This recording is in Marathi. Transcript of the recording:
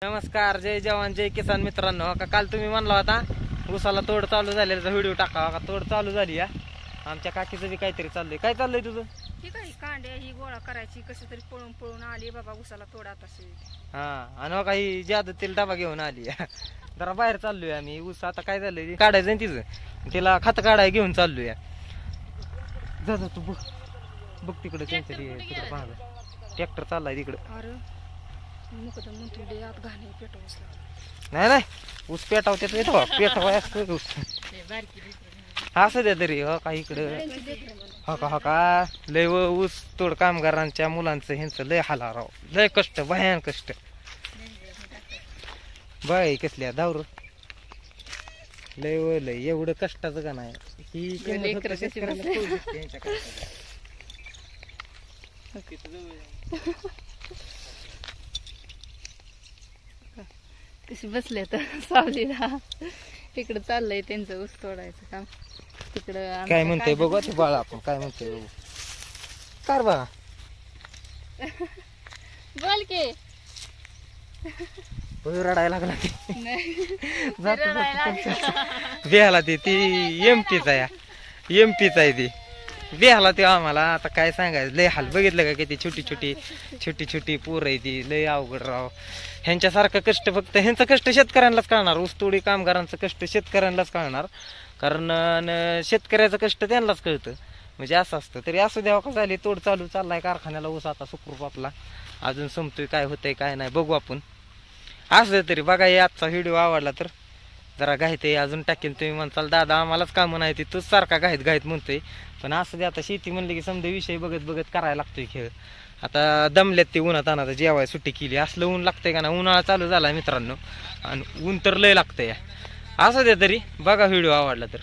नमस्कार, जय जवान जय किसान मित्रांनो. का काल तुम्ही म्हणला होता ऊसाला तोड चालू झालेला व्हिडिओ टाकावा. का तोड चालू झाली या आमच्या काकीचं बी काहीतरी चाललंय. काय चाललंय तुझं? ही काही कांड्या ही गोळा करायची, कशी तरी पळून पळून आली बाबा ऊसाला तोडा तसे. हा, आणि काही जादतील डबा घेऊन आली. जरा बाहेर चाललोय आम्ही. ऊस आता काय झालंय काढायचं तिचं, तिला खत काढाय घेऊन चाललोय. जा जा तू बघ बघ तिकडे तिकडे ट्रॅक्टर चाललाय तिकडे. अरे मुकदम म्हणतो आत घाणे पेटवून नाही नाही, ऊस पेटावते पेटवाय असतो ऊस. असं द्या तरी हो का इकडं हो का लय ऊस तोड कामगारांच्या मुलांचं ह्यांचं लय हाला राव. लय कष्ट, भयान कष्ट. बाय कसल्या दावर लय लय एवढं कष्टाचं का नाही. ही कशी बसले तर सावलीला. तिकडं चाललंय त्यांचं ऊस तोडायचं काम. तिकडं काय म्हणतोय बघू ते बाळा, आपण काय म्हणतोय बघू. कार बा बोल की. रडायला लागला ती. बिहाला ती एमपीच आहे, एमपीच आहे ती. बिहाला ते आम्हाला आता काय सांगायचं. लय हाल बघितलं का किती छोटी छोटी छोटी छोटी पोर आहे ती. लय अवघड राव. ह्यांच्यासारखं कष्ट फक्त ह्यांचं कष्ट शेतकऱ्यांनाच कळणार. ऊसतोडी कामगारांचं कष्ट शेतकऱ्यांनाच कळणार. कारण शेतकऱ्याचं कष्ट त्यांनाच कळतं. म्हणजे असं असतं. तरी असं द्यावं का झाली तोड चालू चाललाय कारखान्याला. ऊस आता सुखरूप आपला अजून संपतोय. काय होतंय काय नाही बघू आपण. असं तरी बघा, हे आजचा व्हिडिओ आवडला तर जरा घाईत आहे अजून टाकेल. तुम्ही म्हणताल दादा आम्हालाच कामं नाही ती तूच सारखा घाईत घाईत म्हणतोय. पण असं दे, आता शेती म्हणलं की समजा विषय बघत बघत करायला लागतोय खेळ. आता दमल्यात ते उन्हात आणा जेवाय सुट्टी केली. असलं ऊन लागतंय का ना. उन्हाळा चालू झाला मित्रांनो आणि ऊन तर लय लागतंय. असं दे तरी बघा व्हिडिओ आवडला तर.